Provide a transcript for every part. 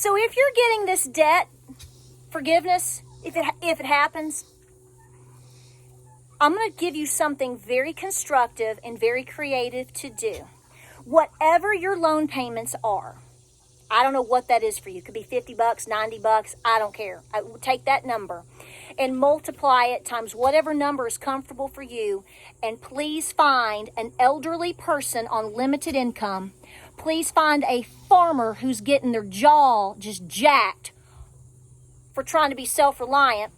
So if you're getting this debt forgiveness, if it happens, I'm going to give you something very constructive and very creative to do. Whatever your loan payments are, I don't know what that is for you. It could be $50, $90, I don't care. I will take that number and multiply it times whatever number is comfortable for you. And please find an elderly person on limited income. Please find a farmer who's getting their jaw just jacked for trying to be self-reliant.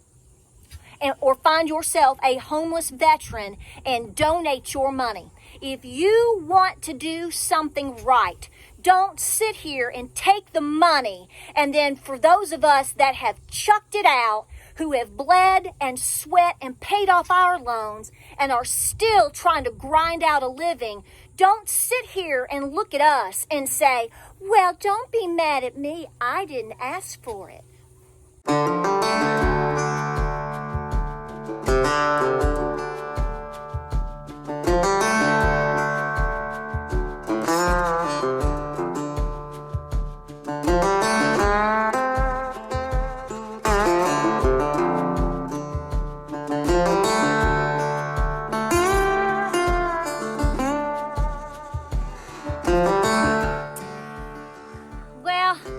Or find yourself a homeless veteran and donate your money. If you want to do something right, don't sit here and take the money. And then for those of us that have chucked it out, who have bled and sweat and paid off our loans and are still trying to grind out a living, don't sit here and look at us and say, well, don't be mad at me. I didn't ask for it.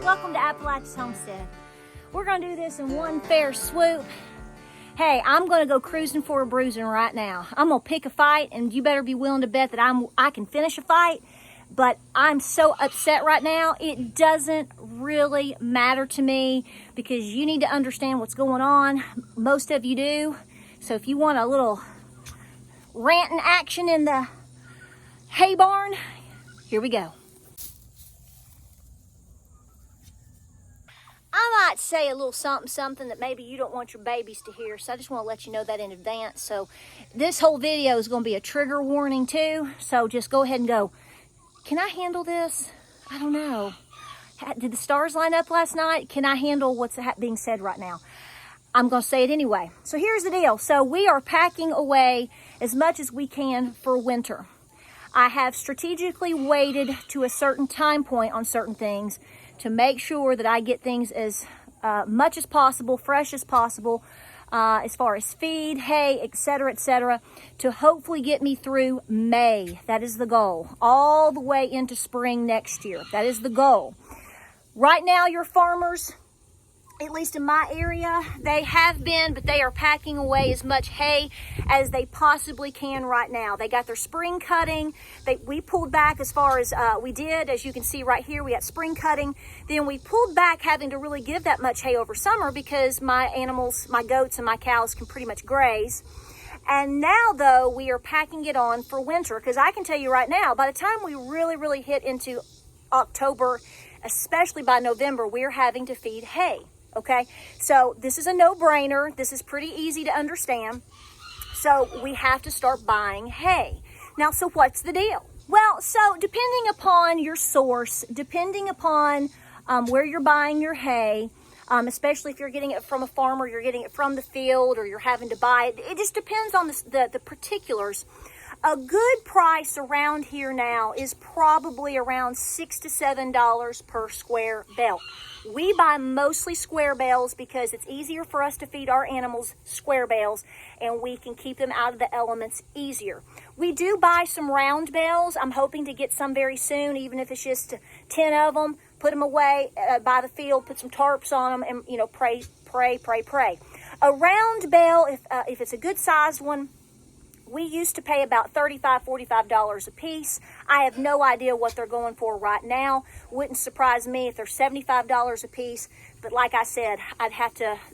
Welcome to Appalachia's Homestead. We're going to do this in one fair swoop. Hey, I'm going to go cruising for a bruising right now. I'm going to pick a fight, and you better be willing to bet that I can finish a fight. But I'm so upset right now, it doesn't really matter to me because you need to understand what's going on. Most of you do. So if you want a little ranting action in the hay barn, here we go. I might say a little something that maybe you don't want your babies to hear, so I just want to let you know that in advance. So this whole video is going to be a trigger warning too, so just go ahead and go, can I handle this? I don't know. Did the stars line up last night? Can I handle what's being said right now? I'm going to say it anyway. So here's the deal. So we are packing away as much as we can for winter. I have strategically waited to a certain time point on certain things to make sure that I get things as much as possible, fresh as possible, as far as feed, hay, etc., to hopefully get me through May. That is the goal. All the way into spring next year. That is the goal. Right now, your farmers, at least in my area, they have been, but they are packing away as much hay as they possibly can right now. They got their spring cutting. We pulled back as far as we did. As you can see right here, we got spring cutting. Then we pulled back having to really give that much hay over summer because my animals, my goats and my cows can pretty much graze. And now, though, we are packing it on for winter because I can tell you right now, by the time we really hit into October, especially by November, we're having to feed hay. Okay, so this is a no-brainer. This is pretty easy to understand. So we have to start buying hay. Now, so what's the deal? Well, so depending upon your source, depending upon where you're buying your hay, especially if you're getting it from a farmer, you're getting it from the field, or you're having to buy it. It just depends on the particulars. A good price around here now is probably around $6 to $7 per square bale. We buy mostly square bales because it's easier for us to feed our animals square bales, and we can keep them out of the elements easier. We do buy some round bales. I'm hoping to get some very soon, even if it's just 10 of them. Put them away by the field, put some tarps on them, and pray. A round bale, if it's a good sized one, we used to pay about $35, $45 a piece. I have no idea what they're going for right now. Wouldn't surprise me if they're $75 a piece. But like I said,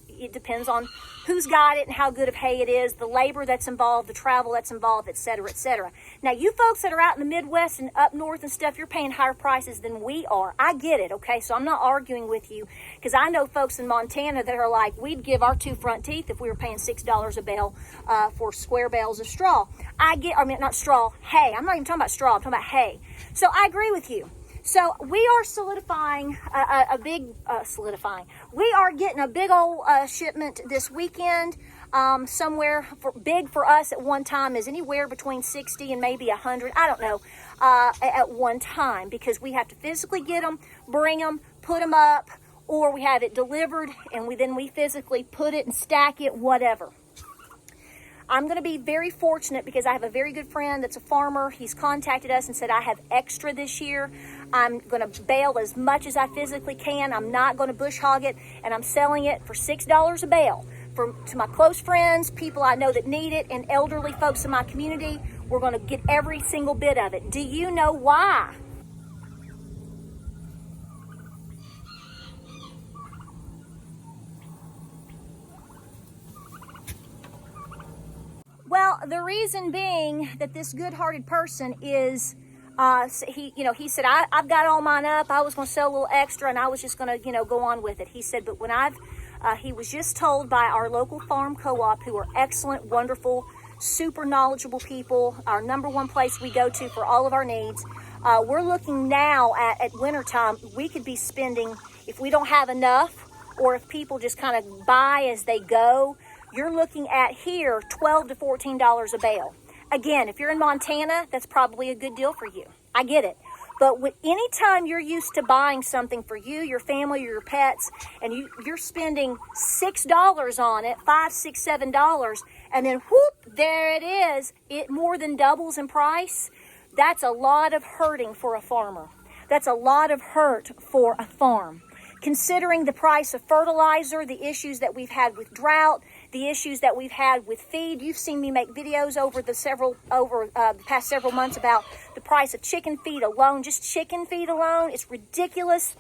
it depends on who's got it and how good of hay it is, the labor that's involved, the travel that's involved, etc. Now, you folks that are out in the Midwest and up north and stuff, you're paying higher prices than we are. I get it, okay? So I'm not arguing with you because I know folks in Montana that are like, we'd give our 2 front teeth if we were paying $6 a bale for square bales of straw. Not straw, hay. I'm not even talking about straw. I'm talking about hay. So I agree with you. So we are solidifying We are getting a big old shipment this weekend. Somewhere big for us at one time is anywhere between 60 and maybe 100. I don't know at one time because we have to physically get them, bring them, put them up, or we have it delivered and we physically put it and stack it, whatever. I'm going to be very fortunate because I have a very good friend that's a farmer. He's contacted us and said, I have extra this year. I'm going to bale as much as I physically can. I'm not going to bush hog it, and I'm selling it for $6 a bale. To my close friends, people I know that need it, and elderly folks in my community, we're going to get every single bit of it. Do you know why? Well, the reason being that this good-hearted person is, he said, I've got all mine up. I was going to sell a little extra, and I was just going to, go on with it. He said, but when he was just told by our local farm co-op, who are excellent, wonderful, super knowledgeable people, our number one place we go to for all of our needs. We're looking now at wintertime, we could be spending, if we don't have enough, or if people just kind of buy as they go, you're looking at here $12 to $14 a bale. Again, if you're in Montana, that's probably a good deal for you. I get it. But anytime you're used to buying something for you, your family, or your pets, and you're spending $6 on it, $5, $6, $7, and then whoop, there it is. It more than doubles in price. That's a lot of hurting for a farmer. That's a lot of hurt for a farm. Considering the price of fertilizer, the issues that we've had with drought, the issues that we've had with feed. You've seen me make videos over the past several months about the price of chicken feed alone, just chicken feed alone. It's ridiculous.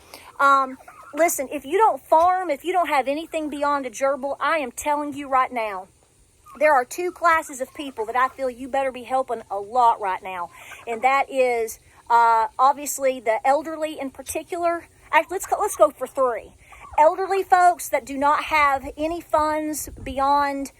Listen, if you don't farm, if you don't have anything beyond a gerbil, I am telling you right now, there are two classes of people that I feel you better be helping a lot right now. And that is obviously the elderly in particular. Actually, let's go for three. Elderly folks that do not have any funds beyond,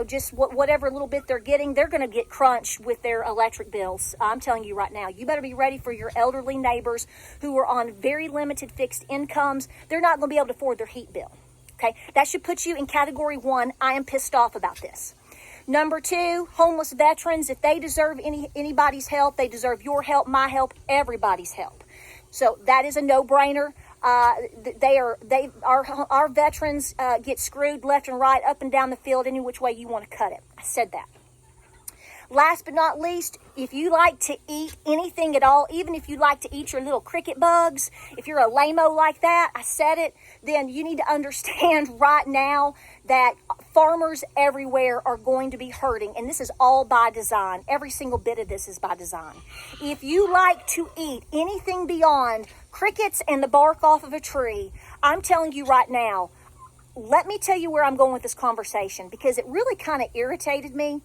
just whatever little bit they're getting, they're going to get crunched with their electric bills. I'm telling you right now, you better be ready for your elderly neighbors who are on very limited fixed incomes. They're not going to be able to afford their heat bill. Okay, that should put you in category one. I am pissed off about this. Number two, homeless veterans. If they deserve anybody's help, they deserve your help, my help, everybody's help. So that is a no-brainer. Our veterans get screwed left and right, up and down the field, any which way you want to cut it. I said that. Last but not least, if you like to eat anything at all, even if you like to eat your little cricket bugs, if you're a lame-o like that, I said it, then you need to understand right now that farmers everywhere are going to be hurting, and this is all by design. Every single bit of this is by design. If you like to eat anything beyond crickets and the bark off of a tree, I'm telling you right now, let me tell you where I'm going with this conversation, because it really kind of irritated me.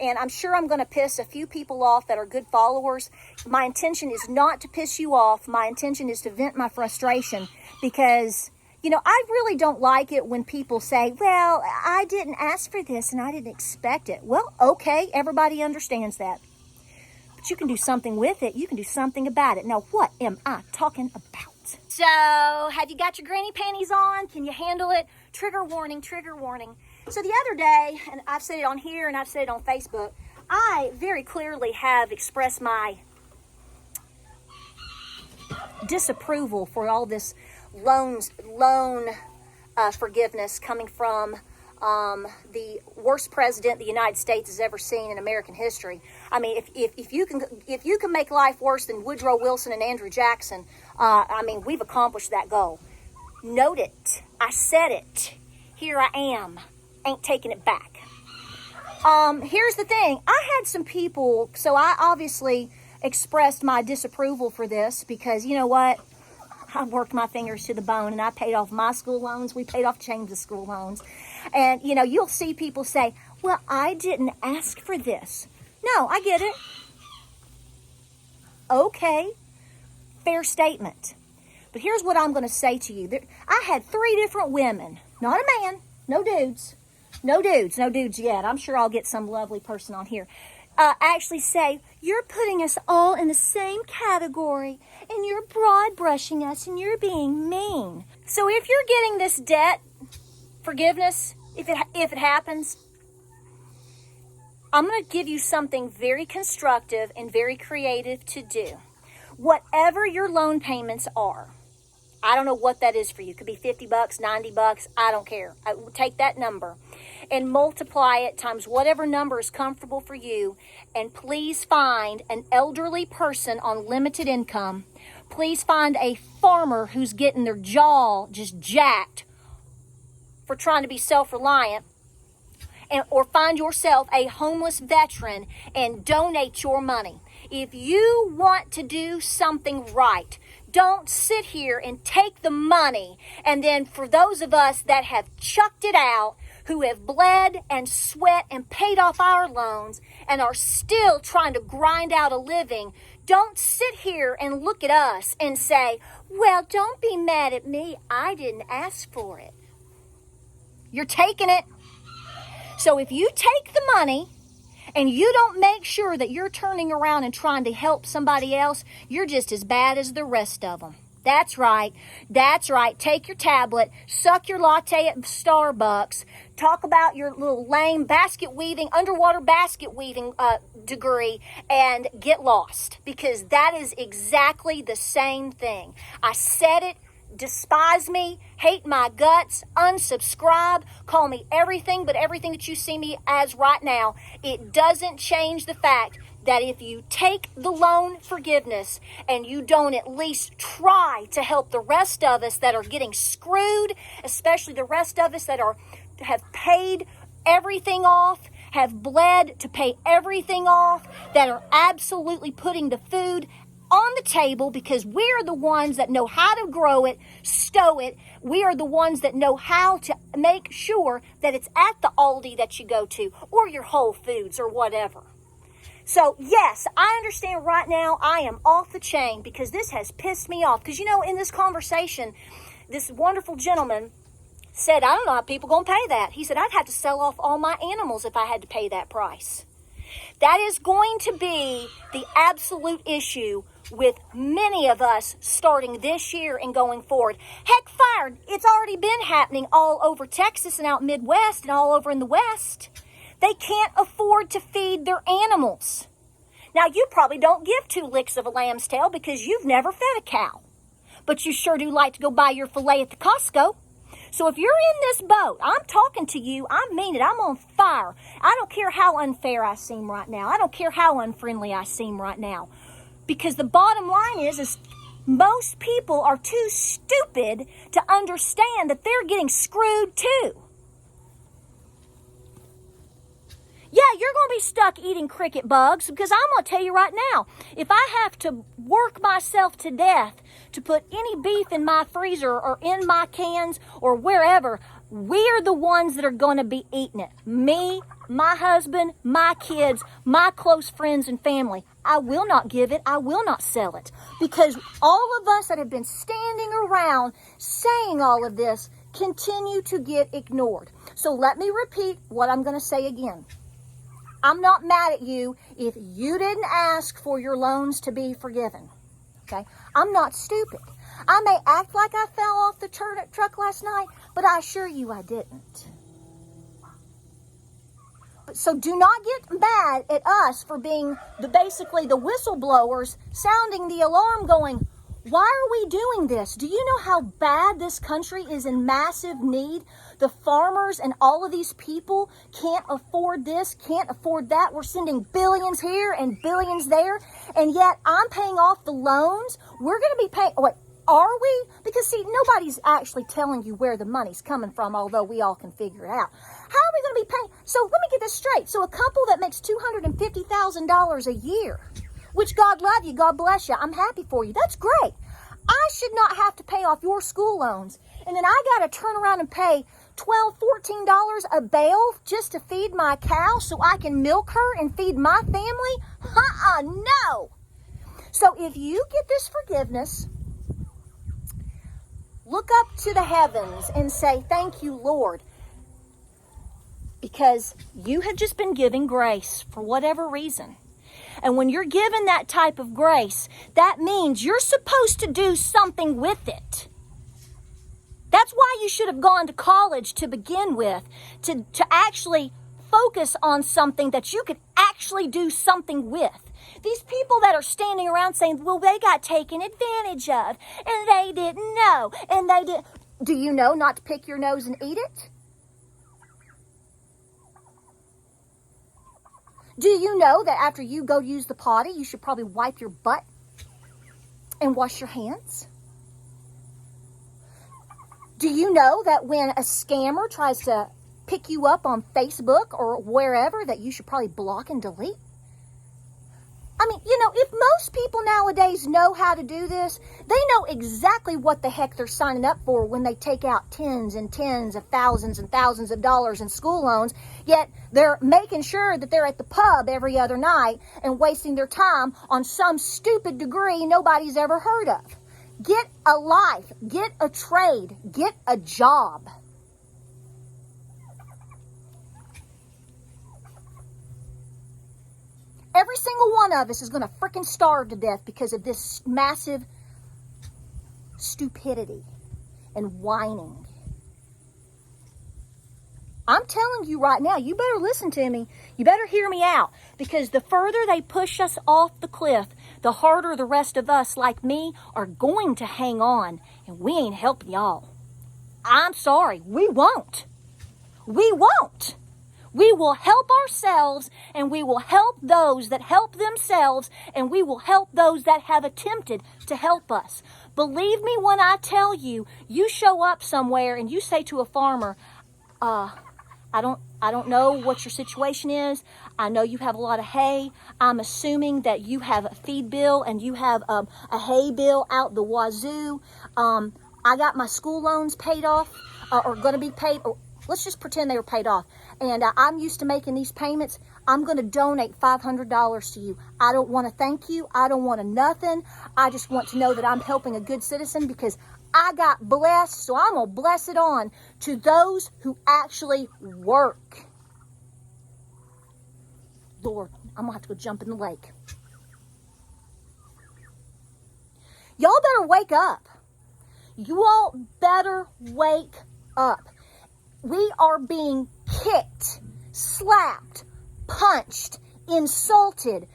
And I'm sure I'm going to piss a few people off that are good followers. My intention is not to piss you off. My intention is to vent my frustration because, I really don't like it when people say, well, I didn't ask for this and I didn't expect it. Well, okay, everybody understands that. But you can do something with it. You can do something about it. Now, what am I talking about? So, have you got your granny panties on? Can you handle it? Trigger warning, trigger warning. So the other day, and I've said it on here and I've said it on Facebook, I very clearly have expressed my disapproval for all this loan forgiveness coming from the worst president the United States has ever seen in American history. I mean, if you can make life worse than Woodrow Wilson and Andrew Jackson, we've accomplished that goal. Note it. I said it. Here I am. Ain't taking it back. Here's the thing. I had some people, so I obviously expressed my disapproval for this because, you know what? I worked my fingers to the bone and I paid off my school loans. We paid off James' school loans. And, you'll see people say, well, I didn't ask for this. No, I get it. Okay. Fair statement. But here's what I'm going to say to you. I had 3 different women, not a man, no dudes yet. I'm sure I'll get some lovely person on here. Actually say, you're putting us all in the same category and you're broad brushing us and you're being mean. So if you're getting this debt forgiveness, if it happens, I'm going to give you something very constructive and very creative to do. Whatever your loan payments are, I don't know what that is for you. It could be $50, $90. I don't care. I will take that number and multiply it times whatever number is comfortable for you. And please find an elderly person on limited income. Please find a farmer who's getting their jaw just jacked for trying to be self-reliant. Or find yourself a homeless veteran and donate your money. If you want to do something right, don't sit here and take the money. And then for those of us that have chucked it out, who have bled and sweat and paid off our loans and are still trying to grind out a living, don't sit here and look at us and say, well, don't be mad at me. I didn't ask for it. You're taking it. So if you take the money and you don't make sure that you're turning around and trying to help somebody else, you're just as bad as the rest of them. That's right. That's right. Take your tablet, suck your latte at Starbucks, talk about your little lame underwater basket weaving degree, and get lost. Because that is exactly the same thing. I said it. Despise me, hate my guts, unsubscribe, call me everything but everything that you see me as right now. It doesn't change the fact that if you take the loan forgiveness and you don't at least try to help the rest of us that are getting screwed, especially the rest of us that have paid everything off, have bled to pay everything off, that are absolutely putting the food on the table because we're the ones that know how to grow it, stow it. We are the ones that know how to make sure that it's at the Aldi that you go to or your Whole Foods or whatever. So, yes, I understand right now I am off the chain because this has pissed me off. Because, in this conversation, this wonderful gentleman said, I don't know how people going to pay that. He said, I'd have to sell off all my animals if I had to pay that price. That is going to be the absolute issue with many of us starting this year and going forward. Heck, fired. It's already been happening all over Texas and out Midwest and all over in the West. They can't afford to feed their animals. Now, you probably don't give 2 licks of a lamb's tail because you've never fed a cow. But you sure do like to go buy your filet at the Costco. So if you're in this boat, I'm talking to you, I mean it, I'm on fire. I don't care how unfair I seem right now. I don't care how unfriendly I seem right now. Because the bottom line is most people are too stupid to understand that they're getting screwed too. Yeah, you're going to be stuck eating cricket bugs because I'm going to tell you right now, if I have to work myself to death to put any beef in my freezer or in my cans or wherever, we're the ones that are going to be eating it. Me, my husband, my kids, my close friends and family. I will not give it. I will not sell it. Because all of us that have been standing around saying all of this continue to get ignored. So let me repeat what I'm going to say again. I'm not mad at you if you didn't ask for your loans to be forgiven. Okay? I'm not stupid. I may act like I fell off the truck last night, but I assure you I didn't. So do not get mad at us for being basically the whistleblowers sounding the alarm going, why are we doing this? Do you know how bad this country is in massive need? The farmers and all of these people can't afford this, can't afford that. We're sending billions here and billions there, and yet I'm paying off the loans. We're going to be paying, wait, are we? Because see, nobody's actually telling you where the money's coming from, although we all can figure it out. How are we going to be paying? So let me get this straight. So a couple that makes $250,000 a year, which God love you, God bless you, I'm happy for you. That's great. I should not have to pay off your school loans. And then I got to turn around and pay $12, $14 a bale just to feed my cow so I can milk her and feed my family? No. So if you get this forgiveness, look up to the heavens and say, thank you, Lord. Because you have just been given grace for whatever reason. And when you're given that type of grace, that means you're supposed to do something with it. That's why you should have gone to college to begin with, to actually focus on something that you could actually do something with. These people that are standing around saying, well, they got taken advantage of, and they didn't know, and they didn't. Do you know not to pick your nose and eat it? Do you know that after you go use the potty, you should probably wipe your butt and wash your hands? Do you know that when a scammer tries to pick you up on Facebook or wherever, that you should probably block and delete? I mean, you know, if most people nowadays know how to do this, they know exactly what the heck they're signing up for when they take out tens and tens of thousands and thousands of dollars in school loans, yet they're making sure that they're at the pub every other night and wasting their time on some stupid degree nobody's ever heard of. Get a life, get a trade, get a job. Every single one of us is going to freaking starve to death because of this massive stupidity and whining. I'm telling you right now, you better listen to me. You better hear me out, because the further they push us off the cliff, the harder the rest of us like me are going to hang on, and we ain't helping y'all. I'm sorry, we won't. We won't. We will help ourselves, and we will help those that help themselves, and we will help those that have attempted to help us. Believe me when I tell you, you show up somewhere and you say to a farmer, I don't know what your situation is. I know you have a lot of hay. I'm assuming that you have a feed bill and you have a hay bill out the wazoo. I got my school loans paid off, or going to be paid, or let's just pretend they were paid off. And I'm used to making these payments. I'm going to donate $500 to you. I don't want to thank you. I don't want nothing. I just want to know that I'm helping a good citizen because I got blessed. So I'm going to bless it on to those who actually work. Lord, I'm going to have to go jump in the lake. Y'all better wake up. You all better wake up. We are being kicked, slapped, punched, insulted,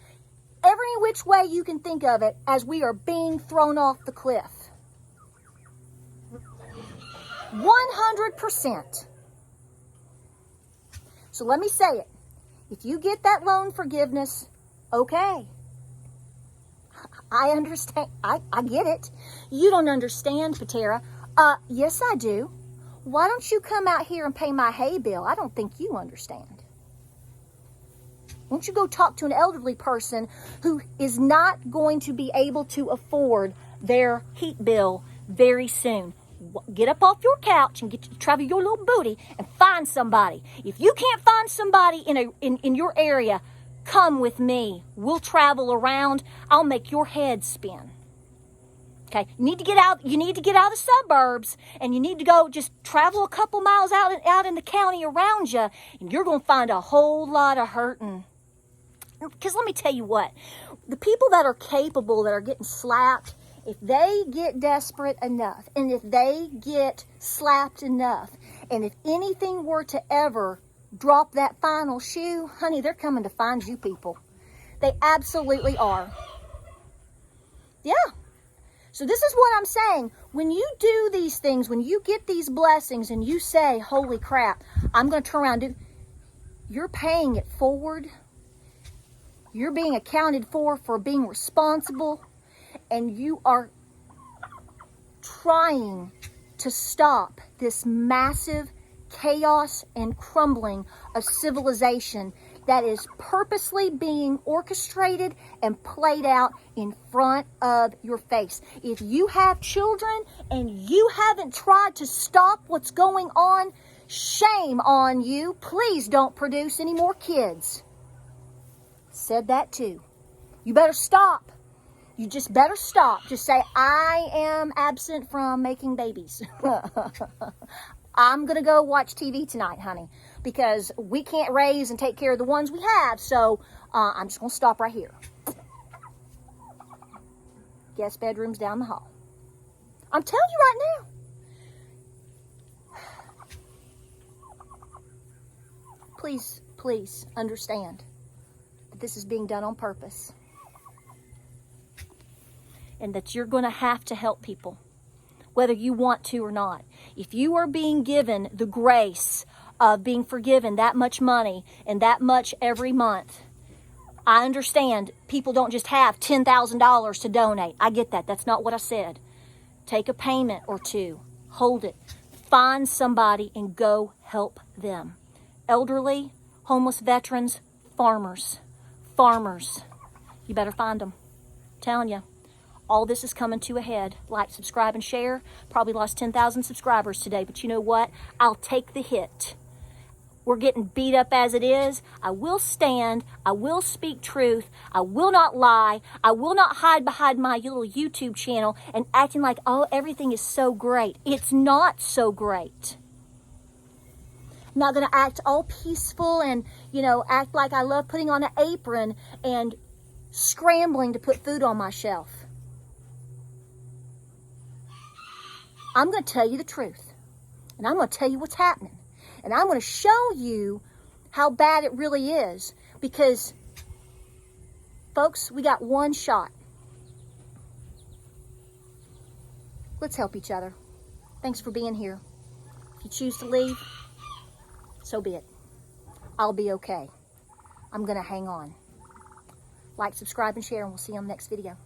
every which way you can think of it, as we are being thrown off the cliff. 100%. So let me say it. If you get that loan forgiveness, okay. I understand. I get it. You don't understand, Patera. Yes, I do. Why don't you come out here and pay my hay bill? I don't think you understand. Won't you go talk to an elderly person who is not going to be able to afford their heat bill very soon? Get up off your couch and travel your little booty and find somebody. If you can't find somebody in your area, come with me. We'll travel around. I'll make your head spin. Okay, you need to get out of the suburbs, and you need to go just travel a couple miles out in the county around you, and you're going to find a whole lot of hurting. Because let me tell you what, the people that are capable, that are getting slapped, if they get desperate enough, and if they get slapped enough, and if anything were to ever drop that final shoe, honey, they're coming to find you people. They absolutely are. Yeah. So this is what I'm saying. When you do these things, when you get these blessings and you say, holy crap, I'm going to turn around and do, you're paying it forward. You're being accounted for being responsible. And you are trying to stop this massive chaos and crumbling of civilization that is purposely being orchestrated and played out in front of your face. If you have children and you haven't tried to stop what's going on, shame on you. Please don't produce any more kids. Said that too. You better stop. You just better stop. Just say, I am absent from making babies. I'm going to go watch TV tonight, honey, because we can't raise and take care of the ones we have. So I'm just going to stop right here. Guest bedroom's down the hall. I'm telling you right now. Please understand. The that this is being done on purpose. And that you're going to have to help people, whether you want to or not. If you are being given the grace of being forgiven that much money and that much every month, I understand people don't just have $10,000 to donate. I get that. That's not what I said. Take a payment or two. Hold it. Find somebody and go help them. Elderly, homeless veterans, farmers. Farmers. You better find them. I'm telling you. All this is coming to a head. Like, subscribe, and share. Probably lost 10,000 subscribers today, but you know what? I'll take the hit. We're getting beat up as it is. I will stand. I will speak truth. I will not lie. I will not hide behind my little YouTube channel and acting like, oh, everything is so great. It's not so great. I'm not going to act all peaceful and, act like I love putting on an apron and scrambling to put food on my shelf. I'm going to tell you the truth. And I'm going to tell you what's happening. And I'm going to show you how bad it really is. Because, folks, we got one shot. Let's help each other. Thanks for being here. If you choose to leave, so be it. I'll be okay. I'm going to hang on. Like, subscribe, and share, and we'll see you on the next video.